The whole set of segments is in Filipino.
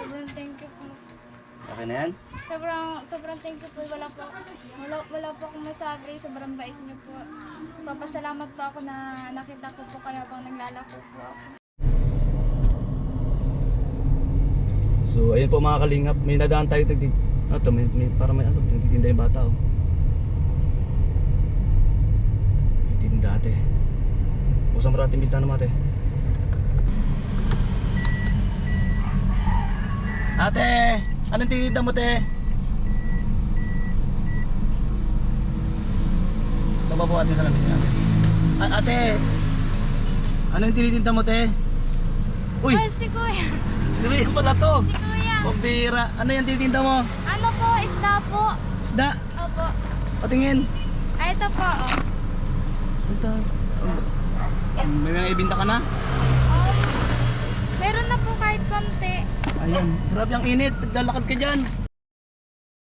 Sobrang thank you po. Okay na yan? Sobrang thank you po. Wala po akong masabi. Sobrang bait niyo po. Papasalamat po ako na nakita ko po kaya habang naglalako po ako. So ayun po mga kalingap, may nadaan tayo dito. Para may ano, tinda yung bata oh. May tinda ate. Buksan mo natin bintana mo ate. Ate! Anong titinda mo te? Ito ba po ate sa lamin niya ate? Ate! Anong tinitinda mo te? Uy! Ay, si Kuya. Sino pala to? Si Kuya. Pambira! Ano yung tinitinda mo? Ano po? Isda po. Isda! Opo. Patingin! Ay, ito po. Oh. Ito. May mga ibinta ka na? Meron na po kahit konti. Ayan, grabe ang init. Naglalakad ka dyan.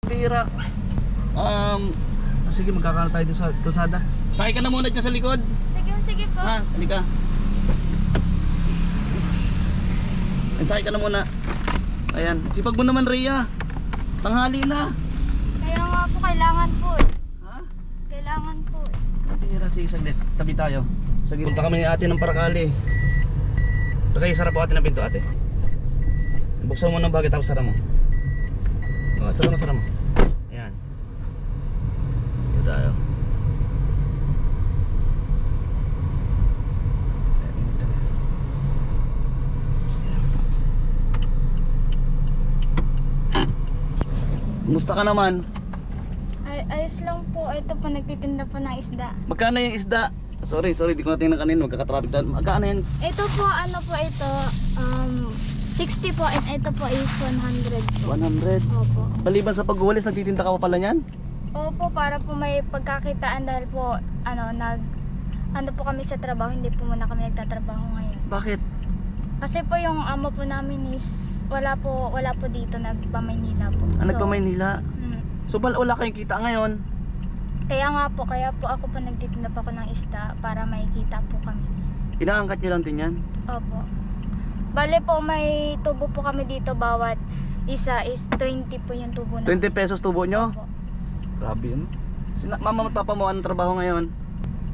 Pira. Sige, magkakala tayo sa kalsada. Sakay ka na muna dyan sa likod. Sige po. Ha, sali ka. Sakay ka na muna. Ayan, sipag mo naman Rhea. Tanghali na. Kaya nga po, kailangan po. Ha? Kailangan po. Pira, sige, saglit. Tabi tayo. Sige, punta kami ni ate ng Paracali. Kasi sarap po ate ng pinto ate. Buksan mo ng bagay tapos sara mo. Oh, sara mo. Ayan. Dito tayo. Ayan, init na. Ayan. Kumusta ka naman? Ayos lang po. Ito po, nagtitinda po ng isda. Magkano yung isda? Sorry, di ko natin kanina. Magkakatraffic dahil. Magkano yan? Ito po, ano po ito, 60 po, and ito po is 100 po. 100. Opo. Maliban sa pagwawalis, nagtitinda ka pa pala niyan? Opo, para po may pagkakitaan dahil po, ano po kami sa trabaho, hindi po muna kami nagtatrabaho ngayon. Bakit? Kasi po yung amo po namin is, wala po dito, nagpa-Maynila po. Nagpa-Maynila. Mm. So wala kayong kita ngayon? Kaya po ako po nagtitinda pa ako ng isda para may kita po kami. Inaangkat nyo lang din yan? Opo. Bale po, may tubo po kami dito, bawat isa is 20 po yung tubo na. 20 pesos tubo nyo? Opo. Grabe yun. Mama at papa mo, anong trabaho ngayon?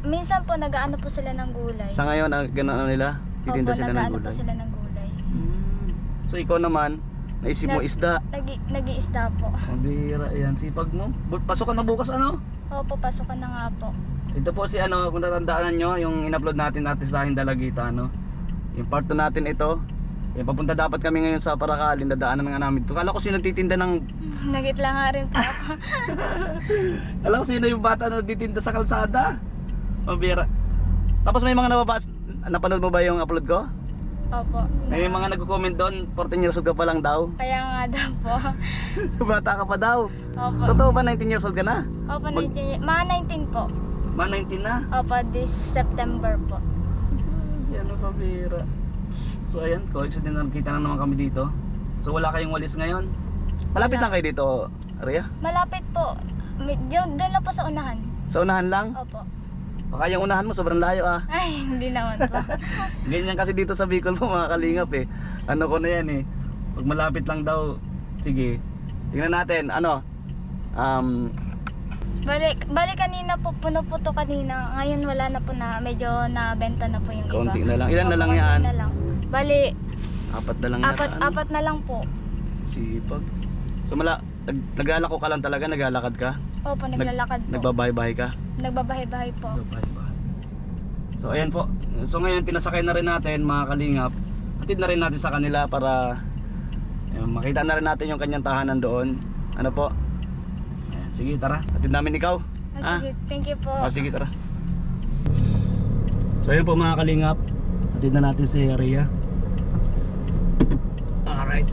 Minsan po nag-aano po sila ng gulay. Sa ngayon, gano'n nila? Titinda Opo, sila ng nag-aano gulay? po sila ng gulay. So ikaw naman, naisip mo isda? Nag-iisda po. Mabira, ayan, sipag mo. Pasok ka na bukas ano? Opo, pasokan na nga po. Ito po si ano, kung tatandaan nyo, yung in-upload natin Artistahin Dalagita, ano? Yung part 2 natin ito. Yung papunta dapat kami ngayon sa Paracali, dadaanan nga namin ito. Kala ko sino titinda ng... Nagitla nga rin po ako. Kala ko sino yung bata na titinda sa kalsada. Mabira. Tapos may mga napanood mo ba yung upload ko? Opo. May mga nagko-comment doon, 14 years old ka pa lang daw. Kaya nga daw po. Bata ka pa daw. Opo. Totoo ba 19 years old ka na? Opo, 19, mga 19 po. Ma 19 na? Opo, this September po. Yan ang pabira. So ayan, coincident na nakita na naman kami dito. So wala kayong walis ngayon? Malapit lang kayo dito, Rhea? Malapit po. Doon lang po sa unahan. Sa unahan lang? Opo. Baka yung unahan mo sobrang layo ah. Ay, hindi naman po. Ganyan kasi dito sa Bicol po mga kalingap eh. Ano ko na yan eh. Pag malapit lang daw, sige. Tingnan natin, ano? Balik kanina po, puno po to kanina. Ngayon wala na po na, medyo nabenta na po yung iba. Kaunti na lang. Ilan na Opo, lang yan? konti na lang. Bali, Apat na lang yata. apat na lang po. Sipag. So nag-alako ka lang talaga? Naglalakad ka? Opo, naglalakad po. Nagbabahay-bahay ka? Nagbabahay-bahay po. Nagbabahay-bahay. So ayan po. So ngayon pinasakay na rin natin mga kalingap. Hatid na rin natin sa kanila para makita na rin natin yung kanyang tahanan doon. Ano po? Ayan, sige tara. Hatid namin ikaw. Sige, thank you po. Sige tara. So ayan po mga kalingap. Hatid na natin si Rhea. Alright.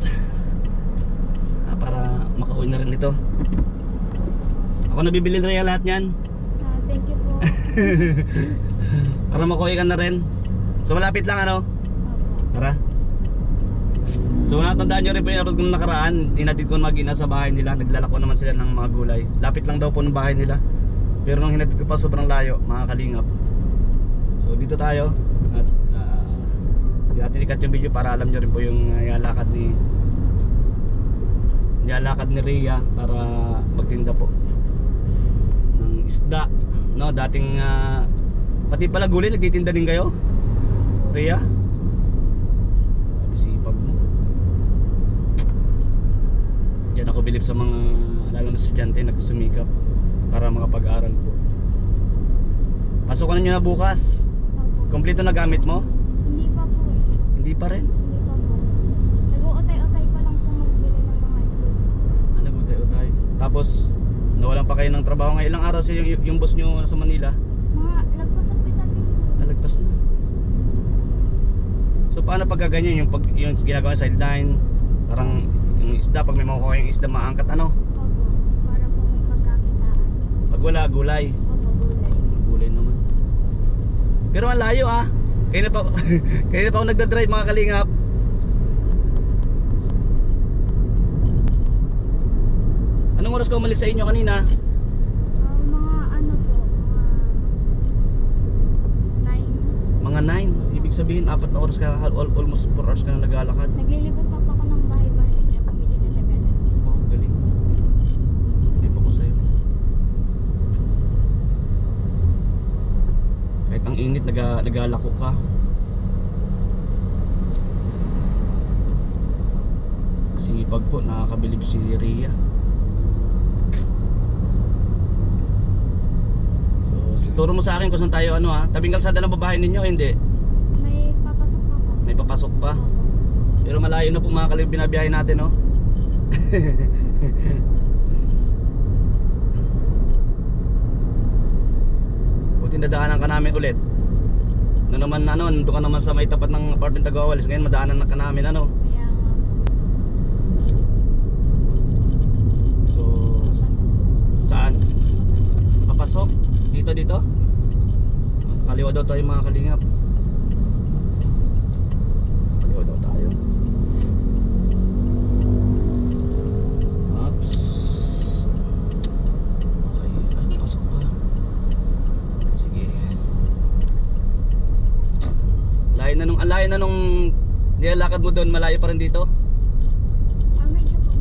Para makauwi na rin ito. Ako na bibili Rhea lahat yan. Thank you po. Para makuha ka na rin. So malapit lang ano. Tara. So natandaan nyo rin po yung upload ko nung nakaraan. Hinatid ko mag-ina sa bahay nila. Naglalako naman sila ng mga gulay. Lapit lang daw po ng bahay nila. Pero nung hinatid ko pa sobrang layo mga kalingap. So dito tayo. At di natin ikat yung video para alam nyo rin po yung lakad ni nilalakad ni Rhea para magtinda po ng isda, no? Dating pati pala gulay nagtitinda din kayo, Rhea? Sipag mo. Diyan ako bilib sa mga lalo na estudyante na sumikap para makapag-aral po. Pasukan niyo na bukas. Opo. Kompleto na gamit mo? Hindi pa po eh. Hindi pa rin. Hindi pa po. Nag-uutay-utay pa lang po magbili ng mga school supplies. Ano utay-utay? Tapos nawalan pa kayo ng trabaho ngayon. Ilang araw sa yung boss nyo sa Manila? Mga lagpas at isang linggo. Nalagpas na. So paano pag ganyan yung ginagawa sa sideline? Parang yung isda, pag may makukuha yung isda maangkat ano? Opo. Para po may pagkakitaan. Pag wala, gulay. Opo, gulay. Gulay naman. Pero ang layo ah. Kaya na pa ako nagdadrive mga kalingap. Anong oras ka umalis sa inyo kanina? Mga ano po, mga 9. Mga 9. Ibig sabihin 4 na oras ka, almost 4 hours ka na naglalakad. Naglilibot pa po ako ng bahay-bahay. Kaya po medyo natagalan. Oh, galing. Hindi pa ko sa'yo. Kahit ang init, nagalako ka. Sipag po, nakakabilib si Rhea. So, turo mo sa akin kung saan tayo ano ha. Tabing kalsada ng babae ninyo, hindi? May papasok pa po. May papasok pa. Opo. Pero malayo na po mga kalib binabiyahe natin, no? Buti nadaanan ka namin ulit. Noon naman ano, nandun ka naman sa may tapat ng apartment Tagawalis. Ngayon madaanan na ka namin ano. Kaya nga po. So, saan? Papasok? Dito? Kaliwa daw tayo mga kalingap. Kaliwa daw tayo. Oops. Okay, ay pasok pa. Sige. Layo na nung nilalakad mo doon, malayo pa rin dito? Medyo po.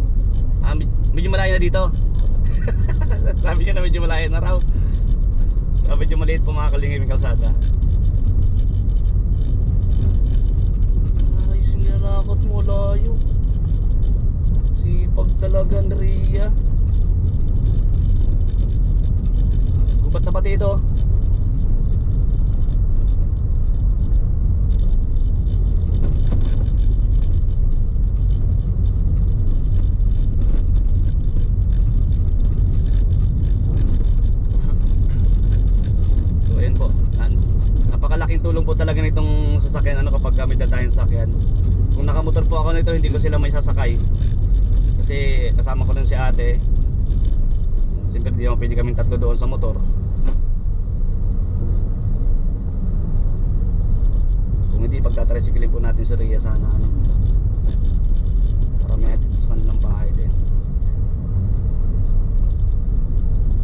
Medyo malayo na dito. Sabi niya na medyo malayo na raw. Sabi niyo maliit po mga kalingap yung kalsada. Ay, sinilakot mo layo. Sipag talaga ni Rhea. Gubat na pati ito. So ayan po. Napakalaking tulong po talaga nitong sasakyan ano kapag gamit na tayong sasakyan. Kung nakamotor po ako nito, hindi ko sila may sasakay. Kasi kasama ko rin si ate. Siyempre di naman pwede kaming tatlo doon sa motor. Kung hindi, pagtatricyclein po natin si Rhea sana ano. Para may hatid sa kanilang bahay din.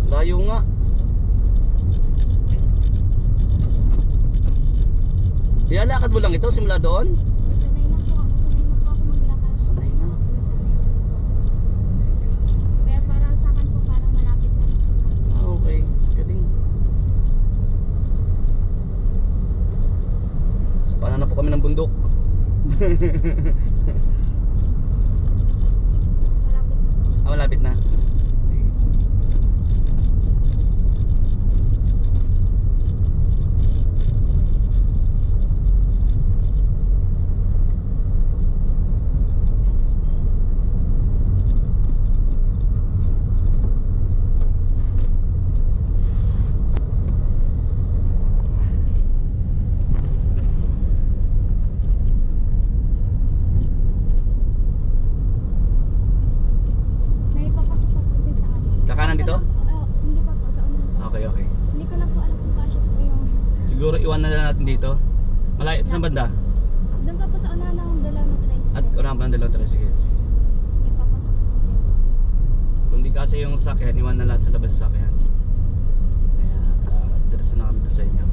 Layo nga. Nilalakad mo lang ito simula doon? Sanay na po ako maglakad. Sanay na. Sanay na po. Kaya para sa akin po parang malapit na po sa akin. Ah, okay. Galing. Sa paanan na po kami ng bundok. Malapit na po. Ah, malapit na. Sige. May papasok pa po din sa akin. Kakanan dito? Hindi pa po. Sa unang po. Okay, okay. Hindi ko lang po alam kung kasya po yung... Siguro iwan na lang natin dito. Malayo, saan banda? Doon pa po sa unahan ng dalawa na tricycle. At unahan pa ng dalawa tricycle. Sige. Hindi papasok po dyan. Kung di kasi yung sasakyan, iwan na lahat sa labas sa sasakyan. Kaya diretso na kami doon sa inyo.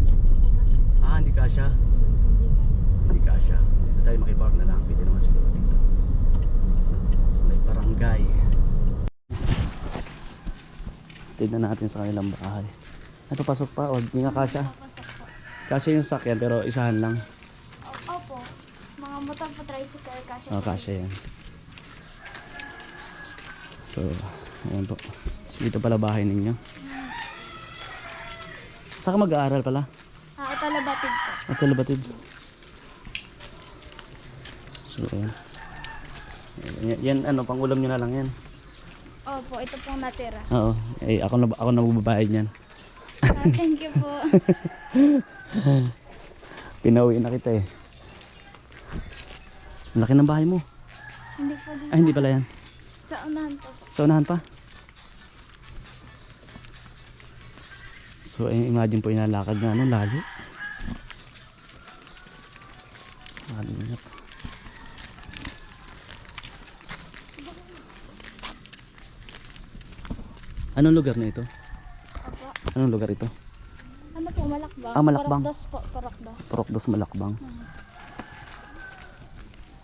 Diyan po papasok. Ah, hindi kasya. Hindi nga. Hindi kasya. Dito tayo park na lang. Pwede naman siguro dito. Sa may barangay. Tignan natin sa kanilang bahay. Ay, papasok pa. O, hindi nga kasya. Papasok po. Kasya yung sakyan pero isahan lang. Opo. Mga motor po, tricycle, kasya O, po. kasya yan. So, ayan po. Dito pala bahay ninyo. Saan ka mag-aaral pala? Ito labatid po. At Labatid. So, ayan. Yan, ano, pang ulam nyo na lang yan. Opo, ito pong natira. Oo. Eh, ako na magbabayad niyan. Thank you po. Pinauwi na kita eh. Ang laki ng bahay mo. Hindi po dito. Ay, hindi pala yan. Sa unahan po. Sa unahan pa. So, imagine po inalakad na ano, layo. Malinap. Anong lugar na ito? Opo. Anong lugar ito? Ano po, Malakbang? Ah, Malakbang. Parokdos po, Parokdos. Porokdos, Malakbang.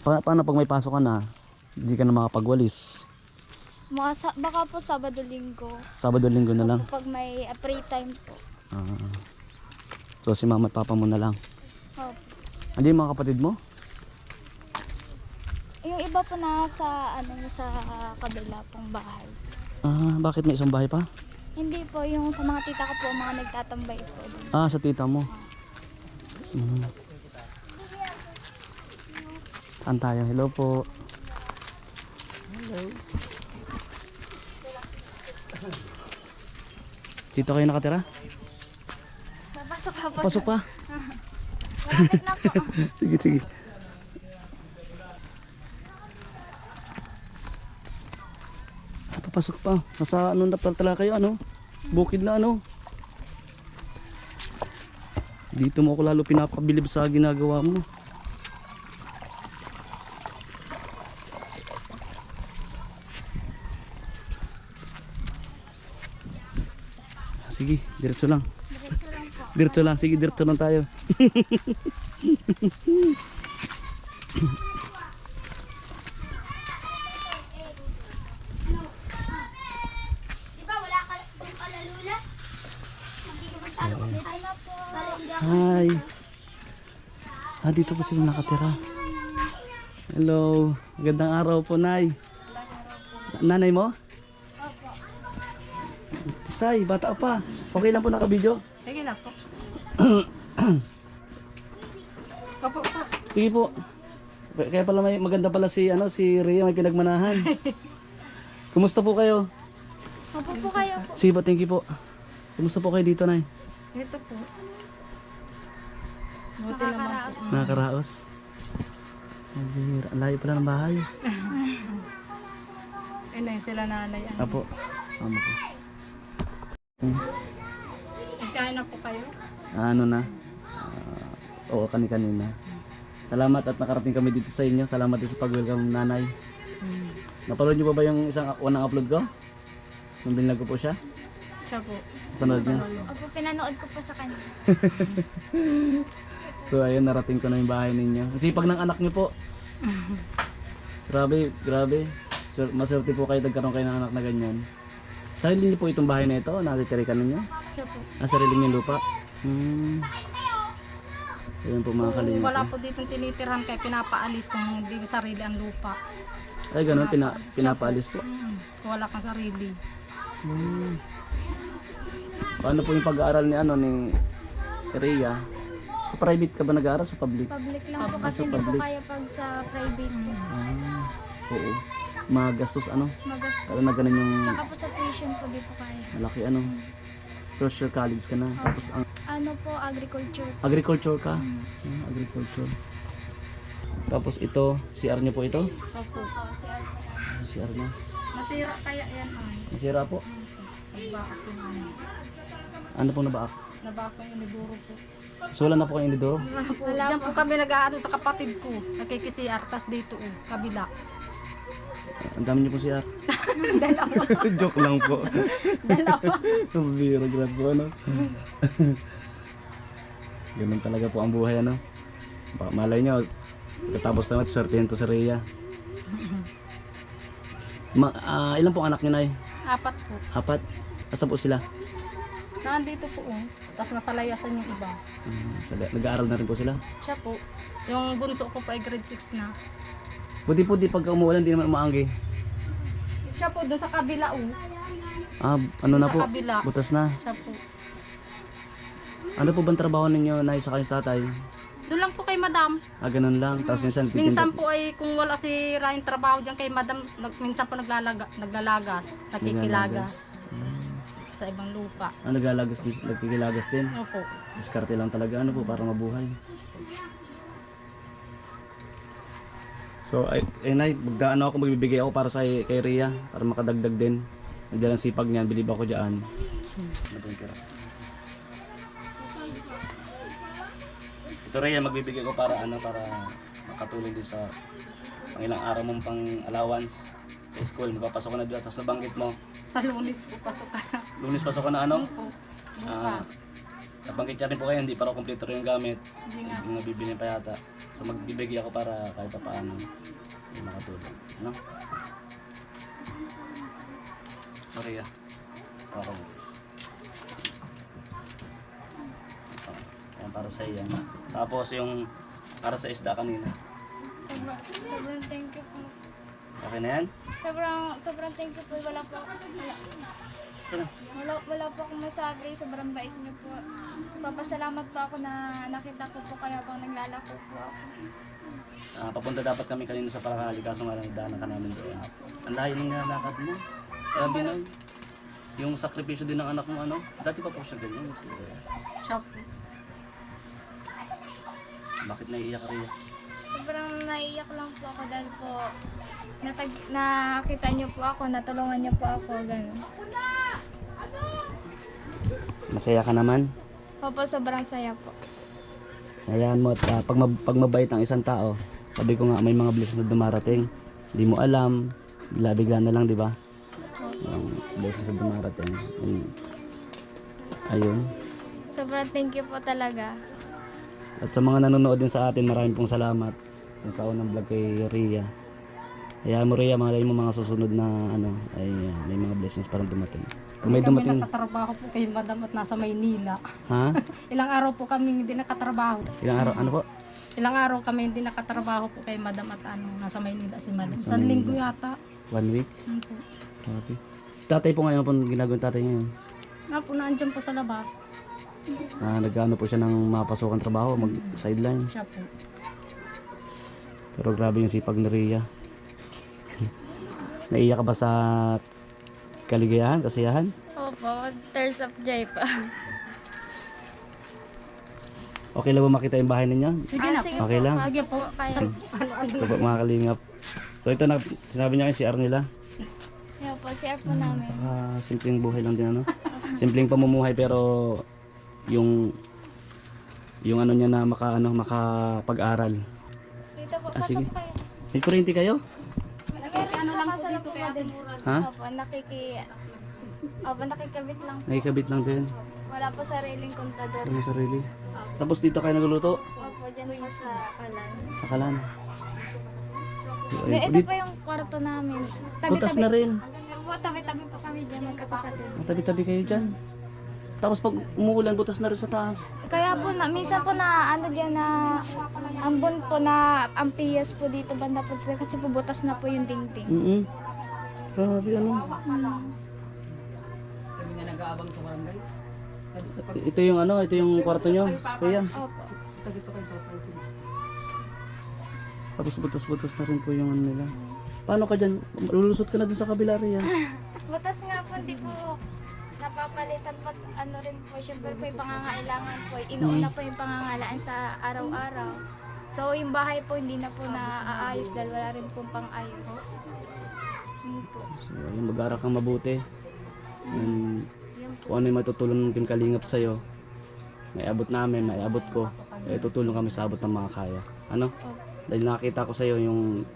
Paano pag may pasok ka na, hindi ka na makapagwalis? Baka po Sabado-Linggo. Sabado, linggo na lang. Opo, pag may free time po. Ah. So si mama at papa mo na lang. Opo. Hindi yung mga kapatid mo? Yung iba po na sa, sa kabila pong bahay. Ah, bakit may isang bahay pa? Hindi po, yung sa mga tita ko po, mga nagtatambay po. Dun. Ah, sa tita mo. Saan tayo? Hello po. Hello. Dito kayo nakatira? Napasok pa po. Pasok pa. Malapit na po. Sige, sige. Ah, papasok pa. Nasa ano na pala kayo, ano? Bukid na ano? Dito mo ako lalo pinapabilib sa ginagawa mo. Sige, diretso lang. Diretso lang, sige, diretso lang tayo. Hi. Ah, dito po sila nakatira. Hello. Magandang araw po, Nay. Nanay mo? Tisay, bata pa. Okay lang po naka-video? Sige na po. Opo po. Sige po. Kaya pala may maganda pala si si Rhea, may pinagmanahan. Kumusta po kayo? Opo po kayo po. Sige po, thank you po. Kumusta po kayo dito, Nay? Ito po. Buti naman Nakakaraos. po. Nakakaraos. Ang layo pala ng bahay. Inay sila nanay. Apo. Tama po. Nagkain na po kayo? Ano na? Oo, kanina. Salamat at nakarating kami dito sa inyo. Salamat din sa pag-welcome, Nanay. Napanood niyo pa ba yung isang unang upload ko? Nung binlag ko po siya? Siya po. Napanood niyo? Opo, pinanood ko po sa kanya. So ayun, narating ko na yung bahay ninyo. Ang sipag ng anak niyo po. Grabe, grabe. Maswerte po kayo nagkaroon kayo ng anak na ganyan. Sarili niyo po itong bahay na ito? Natitirikan ninyo? Siya po. Sarili niyo lupa? Ayun po mga Kung kalingap. wala po ditong tinitirhan kaya pinapaalis kung hindi sarili ang lupa. Ay ganun, pinapaalis po. Kung wala kang sarili. Paano po yung pag-aaral ni Rhea? Sa private ka ba nag-aaral? Sa public? Public lang po kasi Sa hindi po public. kaya pag sa private po. Oo. Magastos Magasto. Kaya na ganun yung Tsaka po sa tuition po di po kaya. malaki First year college ka na. Tapos ang Ano po, agriculture. agriculture ka? Agriculture. Tapos ito, CR niyo po ito? Opo. Si Art. CR niya. Nasira kaya yan ay. Nasira po. Nagbakot yung ano. Ano po nabaak? Nabakot yung iniduro po. So wala na po kayong inidoro? Diyan po kami nag-aano sa kapatid ko. Nakikisiar. Tas dito kabila. Ang dami niyo po CR. Joke lang po. Dalawa. Biro, grad po Ganun talaga po ang buhay Malay nyo, Pagkatapos naman, swerte nito si Rhea. Ilan pong anak niyo, Nay? 4 po. 4? Asa po sila? Nandito po tapos nasa layasan yung iba. Nag-aaral na rin po sila? Siya po. Yung bunso ko pa ay grade 6 na. Buti po di pagka umuulan, di naman umaanggi. Siya po dun sa kabila Ano na Sa po? kabila. Butas na. Siya po. Ano po bang trabaho ninyo, Nay, sa kanyang tatay? Doon lang po kay madam. Ganun lang. Tapos minsan Minsan po ay kung wala si Ryan trabaho diyan kay madam, minsan po naglalagas, nakikilagas sa ibang lupa. Nagkikilagas din. Opo. Diskarte lang talaga ano po para mabuhay. So Nay, ako magbibigay ako para sa kay Rhea para makadagdag din. Nandiyan ang sipag niyan, bilib ako diyan. Ito Rhea, magbibigay ko para makatulong din sa ilang araw mong pang allowance sa school. Magpapasok ko na doon, tapos nabanggit mo. Sa Lunes po pasok ka na. Lunes pasok ko na ano? Opo. Bukas. Nabanggit niya rin po kayo, hindi pa raw kompleto rin yung gamit. Hindi nga. Yung nabibili pa yata. So magbibigay ako para kahit pa paano makatulong. Ano? Sorry Okay. Yan para sa iyo. Tapos yung para sa isda kanina. Sobrang thank you po. Okay na yan? Sobrang thank you po. Wala po akong masabi. Sobrang bait niyo po. Papasalamat po ako na nakita ko po kaya habang naglalako po ako. Papunta dapat kami kanina sa Paracali kaso nga nagdaanan ka namin doon. Ang layo ng nalakad mo. Grabe na. Yung sakripisyo din ng anak mo dati pa po siya ganyan. Siya po. Bakit naiiyak ka Rhea? Sobrang naiiyak lang po ako dahil po nakita niyo po ako, natulungan niyo po ako, gano'n. Masaya ka naman? Opo, sobrang saya po. Hayaan mo at pag mabait ang isang tao, sabi ko nga may mga blessings na dumarating. Hindi mo alam, bigla na lang, di ba? Yung blessings na dumarating. Ayun. Sobrang thank you po talaga. At sa mga nanonood din sa atin, maraming pong salamat. Yung sa unang vlog kay Rhea. Hayaan mo Rhea, malay mo mga susunod na ay may mga blessings parang dumating. Kung may dumating... Kami nakatrabaho po kay madam at nasa Maynila. Ha? Ilang araw po kami hindi nakatrabaho. Ilang araw? Ano po? Ilang araw kami hindi nakatrabaho po kay madam at nasa Maynila si madam. Sa linggo yata. 1 week? Po. Grabe. Si tatay po ngayon, po ginagawin tatay ngayon. Po, naandyan po sa labas. Nag-ano po siya ng mapasukan trabaho, mag-sideline. Siya po. Pero grabe yung sipag ni Rhea. Naiyak ka ba sa kaligayahan, kasiyahan? Opo, tears of joy pa. Okay lang ba makita yung bahay ninyo? Sige na Sige po. Okay lang. Sige po. Kaya, Ito po mga kalingap. So ito na, sinabi niya kay CR nila. yun po, CR po namin. Simpleng buhay lang din Simpleng pamumuhay pero yung niya na makapag-aral. Dito po, Sige. pasok kayo. May kuryente kayo? Ano lang po dito kay Ate Mura. Ha? Opo, nakikabit lang. Nakikabit lang din. Wala po sariling kontador. Ano sarili. Tapos dito kayo nagluluto? Opo, dyan po sa kalan. Sa kalan. Ito po yung kwarto namin. Butas na rin. Opo, tabi-tabi po kami dyan, magkapatid. Tabi-tabi kayo dyan. Tapos pag umuulan, butas na rin sa taas. Kaya po, minsan po na dyan na ambon po na ang PS po dito banda po kasi po butas na po yung dingding. Grabe Ito yung ito yung kwarto nyo. Kaya. Opo. Tapos butas-butas na rin po yung nila. Paano ka dyan? Lulusot ka na dun sa kabila Rhea. Butas nga po, hindi po napapalitan po, rin po, syempre po yung pangangailangan po, inuuna po yung pangangalaan sa araw-araw. So yung bahay po hindi na po naaayos dahil wala rin pong pang-ayos. Yun po. So ayun, mag-aral kang mabuti. And kung ano yung matutulong ng Team Kalingap sa'yo, may abot namin, may abot ko, tutulong kami sa abot ng mga kaya. Ano? Dahil nakita ko sa'yo yung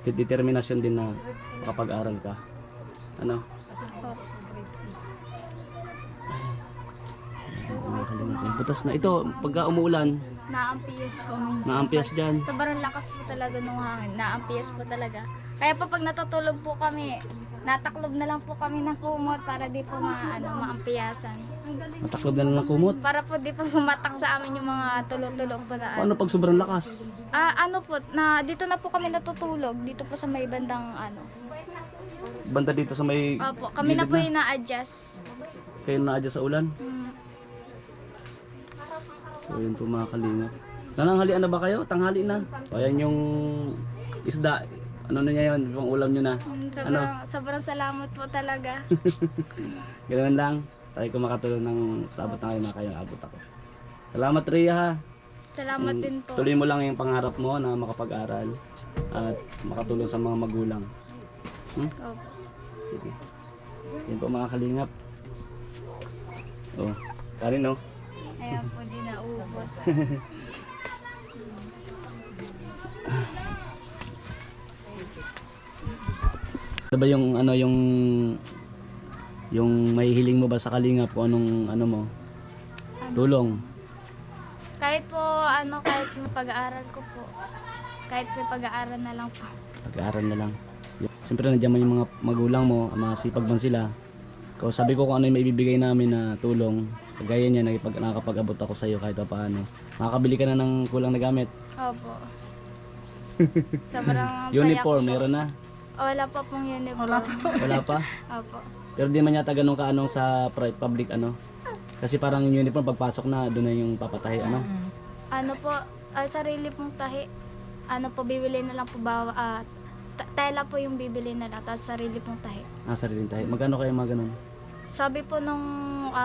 determinasyon din na makapag-aral ka. Ano? Mga Kalingap. Butas na. Ito, pagka umuulan, Naampias po minsan. Naampias dyan. Sobrang lakas po talaga nung hangin. Naampias po talaga. Kaya po pag natutulog po kami, nataklob na lang po kami ng kumot para di po maampiyasan. Mataklob na lang ng kumot. Para po di po pumatak sa amin yung mga tulog-tulog po na Paano pag sobrang lakas? ano po, dito na po kami natutulog. Dito po sa may bandang Banda dito sa may Opo, kami na gilid po yung na-adjust. Kayo na-adjust sa ulan. Mm. So yun po mga kalingap. Nananghalian na ba kayo? Tanghali na. O yan yung isda. Ano na niya yun? Yung ulam nyo na. Sobrang salamat po talaga. Ganoon lang. Sabi ko makatulong ng sabot na kayo na kayo abot ako. Salamat Rhea ha. Salamat din po. Tuloy mo lang yung pangarap mo na makapag-aral at makatulong sa mga magulang. Opo. Sige. Yan po mga kalingap. Oh, tari no. Ayan po, di naubos. Ano ba yung yung may hiling mo ba sa kalingap kung anong mo? Tulong. Kahit po, kahit yung pag-aaral ko po. Kahit po yung pag-aaral na lang po. Pag-aaral na lang. Siyempre nandiyan man yung mga magulang mo, masipag man sila. Kung sabi ko kung ano yung maibibigay namin na tulong, kagaya niya, nakakapag-abot ako sa iyo kahit paano. Makakabili ka na ng kulang na gamit. Opo. Sobrang saya Uniform, ko po. meron na. Wala pa pong uniform. Wala pa. Opo. Pero di man yata ganun ka sa public Kasi parang yung uniform pagpasok na doon na yung papatahi Po, sarili pong tahi. Bibili na lang po tela po yung bibili na lang, tapos sarili pong tahi. Sariling tahi. Magkano kayo mga ganun? Sabi po nung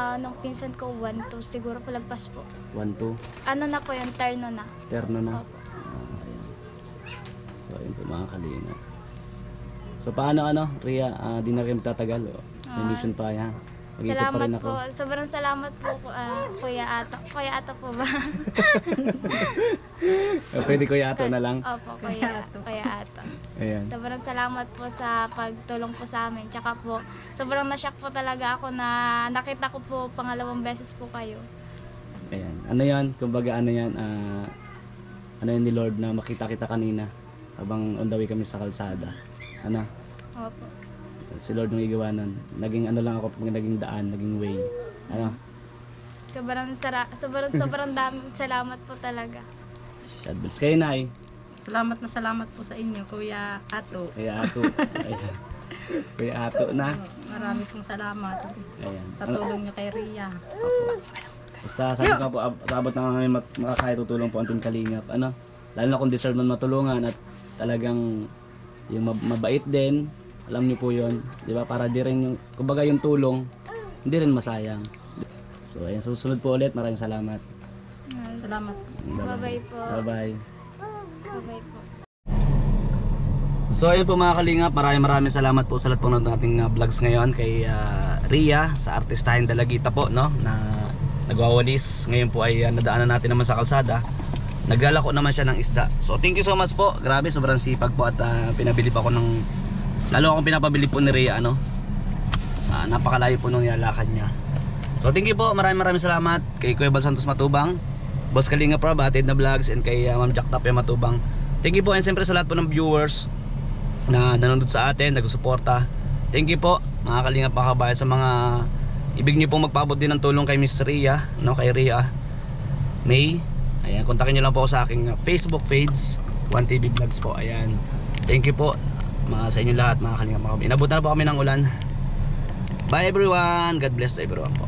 pinsan ko, 1-2, siguro palagpas po. 1-2. Na po yung terno na. Terno na. Opo. Ayan. So ayun po mga kalina. So paano Rhea, di na rin tatagal. May mission pa yan. Mag-ikot pa Salamat rin ako. po. Sobrang salamat po, Kuya Ato. Kuya Ato po ba? Pwede ko yato na lang. Opo, Kuya Ato. Ayan. Sobrang salamat po sa pagtulong po sa amin. Tsaka po, sobrang na-shock po talaga ako na nakita ko po pangalawang beses po kayo. Ayan. Ano yan? Kumbaga ano yan ni Lord na makita kita kanina habang on the way kami sa kalsada. Opo. Si Lord ng igawanan. Naging lang ako pag naging daan, naging way. Sobrang dami salamat po talaga. God bless kayo na Salamat po sa inyo, Kuya Ato. Kaya ato. Ayan. Kuya ato na. Marami pong salamat. Ayan. Tatulong niyo kay Rhea. Basta sabi ko po, abot na kami makakaya tutulong po ang Team Kalingap. Lalo na kung deserve man matulungan at talagang yung mabait din. Alam niyo po yun. Di ba? Para di rin yung, kumbaga yung tulong, hindi rin masayang. So ayan, susunod po ulit. Maraming salamat. Salamat. Bye-bye po. Bye-bye. Bye-bye po. So ayun po mga kalingap, maraming salamat po sa lahat po ng ating vlogs ngayon kay Rhea sa Artistahin Dalagita po na nagwawalis. Ngayon po ay nadaanan natin naman sa kalsada. Naglalako naman siya ng isda. So thank you so much po. Grabe, sobrang sipag po at pinabili pa ako ng lalo akong pinapabili po ni Rhea napakalayo po nung nilalakad niya. So thank you po, maraming salamat kay Kuya Bal Santos Matubang, Boss Kalinga Prab, Atid na Vlogs, and kay Ma'am Jack Tapia Matubang. Thank you po, and siyempre sa lahat po ng viewers na nanonood sa atin, nagsusuporta. Thank you po mga Kalinga Pakabayan sa mga ibig niyo pong magpaabot din ng tulong kay Miss Rhea, kay Rhea May. Ayan, kontakin niyo lang po sa aking Facebook page, 1TV Vlogs po. Ayan. Thank you po sa inyo lahat mga Kalinga Pakabayan. Inabutan na po kami ng ulan. Bye everyone. God bless to everyone po.